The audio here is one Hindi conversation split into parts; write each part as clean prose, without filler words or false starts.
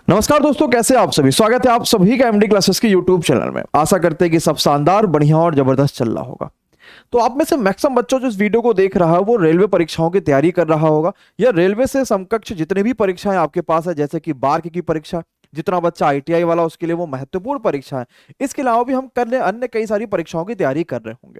नमस्कार दोस्तों, कैसे आप सभी। स्वागत है आप सभी का एमडी क्लासेस के यूट्यूब चैनल में। आशा करते हैं कि सब शानदार, बढ़िया और जबरदस्त चल रहा होगा। तो आप में से मैक्सिमम बच्चों जो इस वीडियो को देख रहा है वो रेलवे परीक्षाओं की तैयारी कर रहा होगा, या रेलवे से समकक्ष जितने भी परीक्षाएं आपके पास है, जैसे कि बार्क की परीक्षा, जितना बच्चा आईटीआई वाला उसके लिए वो महत्वपूर्ण परीक्षा है। इसके अलावा भी हम करने अन्य कई सारी परीक्षाओं की तैयारी कर रहे होंगे।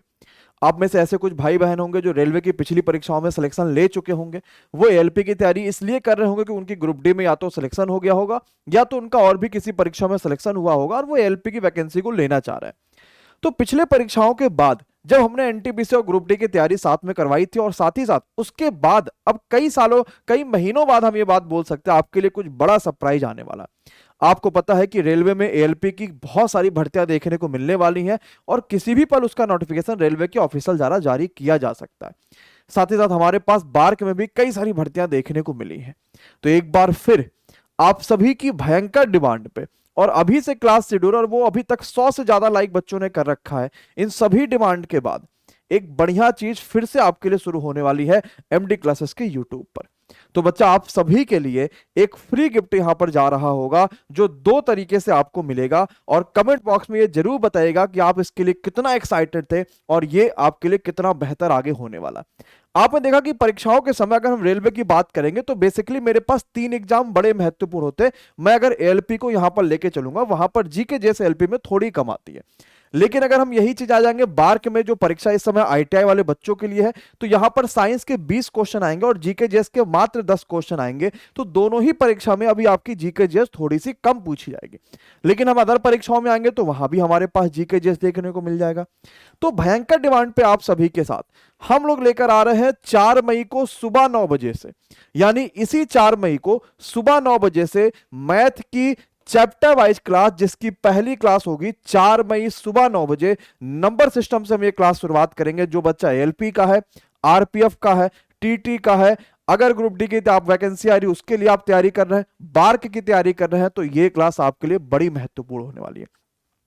आप में से ऐसे कुछ भाई बहन होंगे जो रेलवे की पिछली परीक्षाओं में सिलेक्शन ले चुके होंगे। वो एएलपी की तैयारी इसलिए कर रहे होंगे कि उनकी ग्रुप डी में या तो सिलेक्शन हो गया होगा, या तो उनका और भी किसी परीक्षा में सिलेक्शन हुआ होगा और वो एएलपी की वैकेंसी को लेना चाह रहे हैं। तो पिछले परीक्षाओं के बाद जब हमने एनटीपीसी और ग्रुप डी की तैयारी साथ में करवाई थी, और साथ ही साथ उसके बाद अब कई सालों कई महीनों बाद हम ये बात बोल सकते हैं आपके लिए कुछ बड़ा सरप्राइज आने वाला है। आपको पता है कि रेलवे में एएलपी की बहुत सारी भर्तियां देखने को मिलने वाली हैं, और किसी भी पल उसका नोटिफिकेशन रेलवे के ऑफिशियल द्वारा जारी किया जा सकता है। साथ ही साथ हमारे पास बार्क में भी कई सारी भर्तियां देखने को मिली हैं। तो एक बार फिर आप सभी की भयंकर डिमांड पे, और अभी से क्लास शेड्यूल, और वो अभी तक 100 से ज्यादा लाइक बच्चों ने कर रखा है, इन सभी डिमांड के बाद एक बढ़िया चीज फिर से आपके लिए शुरू होने वाली है एमडी क्लासेस के यूट्यूब पर। तो बच्चा, आप सभी के लिए एक फ्री गिफ्ट यहां पर जा रहा होगा, जो दो तरीके से आपको मिलेगा, और कमेंट बॉक्स में ये जरूर बताइएगा कि आप इसके लिए कितना एक्साइटेड थे और ये आपके लिए कितना बेहतर आगे होने वाला। आपने देखा कि परीक्षाओं के समय अगर हम रेलवे की बात करेंगे तो बेसिकली मेरे पास 3 एग्जाम बड़े महत्वपूर्ण होते हैं। मैं अगर एएलपी को यहां पर लेके चलूंगा, वहां पर जीके जैसे एलपी में थोड़ी कम आती है। लेकिन अगर हम यही चीज आ जाएंगे बार्क में, जो परीक्षा इस समय आईटीआई वाले बच्चों के लिए है, तो यहां पर साइंस के 20 क्वेश्चन आएंगे और जीके जेएस के मात्र 10 क्वेश्चन आएंगे। तो दोनों ही परीक्षा में अभी आपकी जीके जेएस थोड़ी सी कम पूछी जाएगी। लेकिन हम अदर परीक्षाओं में आएंगे तो वहां भी हमारे पास जीके जेएस देखने को मिल जाएगा। तो भयंकर डिमांड पे आप सभी के साथ हम लोग लेकर आ रहे हैं 4 मई को सुबह 9 बजे से, यानी इसी 4 मई को सुबह 9 बजे से मैथ की चैप्टर वाइज क्लास, जिसकी पहली क्लास होगी 4 मई सुबह 9 बजे। नंबर सिस्टम से हम ये क्लास शुरुआत करेंगे। जो बच्चा एएलपी का है, आरपीएफ का है, टीटी का है, अगर ग्रुप डी की आप वैकेंसी आ रही है उसके लिए आप तैयारी कर रहे हैं, बार्क की तैयारी कर रहे हैं, तो ये क्लास आपके लिए बड़ी महत्वपूर्ण होने वाली है।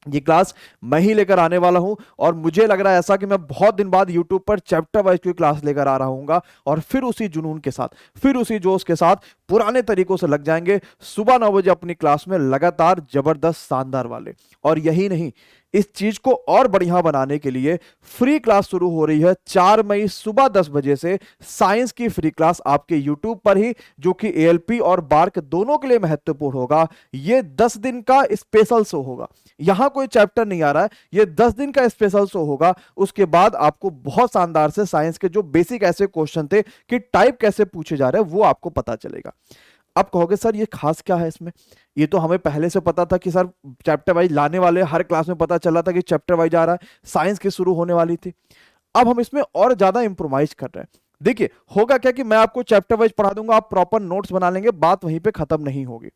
ये क्लास मैं ही लेकर आने वाला हूं, और मुझे लग रहा है ऐसा कि मैं बहुत दिन बाद YouTube पर चैप्टर वाइज कोई क्लास लेकर आ रहा हूंगा, और फिर उसी जुनून के साथ, फिर उसी जोश के साथ पुराने तरीकों से लग जाएंगे सुबह 9 बजे अपनी क्लास में, लगातार जबरदस्त शानदार वाले। और यही नहीं, इस चीज को और बढ़िया बनाने के लिए फ्री क्लास शुरू हो रही है 4 मई सुबह 10 बजे से। साइंस की फ्री क्लास आपके YouTube पर ही, जो कि एएलपी और बार्क दोनों के लिए महत्वपूर्ण होगा। ये 10 दिन का स्पेशल शो होगा, यहां कोई चैप्टर नहीं आ रहा है, ये 10 दिन का स्पेशल शो होगा। उसके बाद आपको बहुत शानदार से साइंस के जो बेसिक ऐसे क्वेश्चन थे कि टाइप कैसे पूछे जा रहे हैं वो आपको पता चलेगा। आप कहोगे सर ये खास क्या है इसमें? ये तो हमें पहले से पता था कि सर चैप्टर वाइज लाने वाले, हर क्लास में पता चला था कि चैप्टर वाइज आ रहा है, साइंस की शुरू होने वाली थी। अब हम इसमें और ज्यादा इंप्रोवाइज कर रहे हैं। देखिए होगा क्या कि मैं आपको चैप्टर वाइज पढ़ा दूंगा, आप प्रॉपर नोट्स बना लेंगे, बात वहीं पे खत्म नहीं होगी।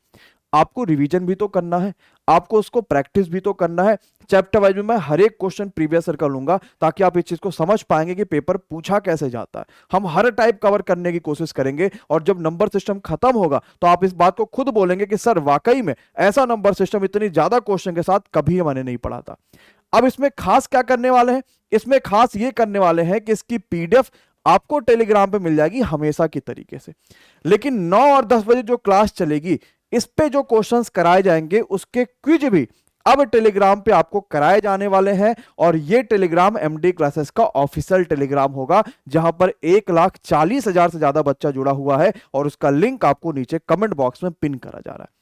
आपको रिवीजन भी तो करना है, आपको उसको प्रैक्टिस भी तो करना है। चैप्टर वाइज में मैं हर एक क्वेश्चन प्रीवियस ईयर का लूंगा, ताकि आप इस चीज को समझ पाएंगे कि पेपर पूछा कैसे जाता है। हम हर टाइप कवर करने की कोशिश करेंगे, और जब नंबर सिस्टम खत्म होगा तो आप इस बात को खुद बोलेंगे कि सर वाकई में ऐसा नंबर सिस्टम इतनी ज्यादा क्वेश्चन के साथ कभी मैंने नहीं पढ़ा था। अब इसमें खास क्या करने वाले हैं? इसमें खास ये करने वाले हैं कि इसकी पीडीएफ आपको टेलीग्राम पे मिल जाएगी हमेशा की तरीके से। लेकिन 9 और 10 बजे जो क्लास चलेगी, इस पे जो क्वेश्चंस कराए जाएंगे उसके क्विज भी अब टेलीग्राम पे आपको कराए जाने वाले हैं। और ये टेलीग्राम एमडी क्लासेस का ऑफिशियल टेलीग्राम होगा, जहां पर 1,40,000 से ज्यादा बच्चा जुड़ा हुआ है, और उसका लिंक आपको नीचे कमेंट बॉक्स में पिन करा जा रहा है।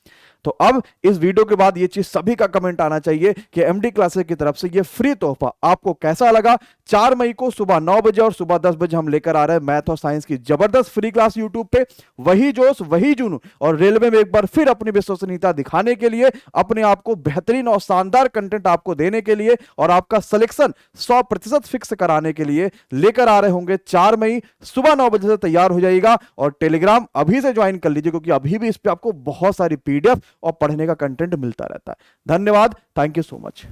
तो अब इस वीडियो के बाद ये चीज सभी का कमेंट आना चाहिए कि एमडी क्लासेस की तरफ से ये फ्री तोहफा आपको कैसा लगा। 4 मई को सुबह 9 बजे और सुबह 10 बजे हम लेकर आ रहे हैं मैथ और साइंस की जबरदस्त फ्री क्लास यूट्यूब पे। वही जोश, वही जुनून, और रेलवे में एक बार फिर अपनी विश्वसनीयता दिखाने के लिए, अपने आप को बेहतरीन और शानदार कंटेंट आपको देने के लिए, और आपका सिलेक्शन 100% फिक्स कराने के लिए लेकर आ रहे होंगे 4 मई सुबह 9 बजे से। तैयार हो जाइएगा और टेलीग्राम अभी से ज्वाइन कर लीजिए, क्योंकि अभी भी इस पे आपको बहुत सारी पीडीएफ और पढ़ने का कंटेंट मिलता रहता है। धन्यवाद, थैंक यू सो मच।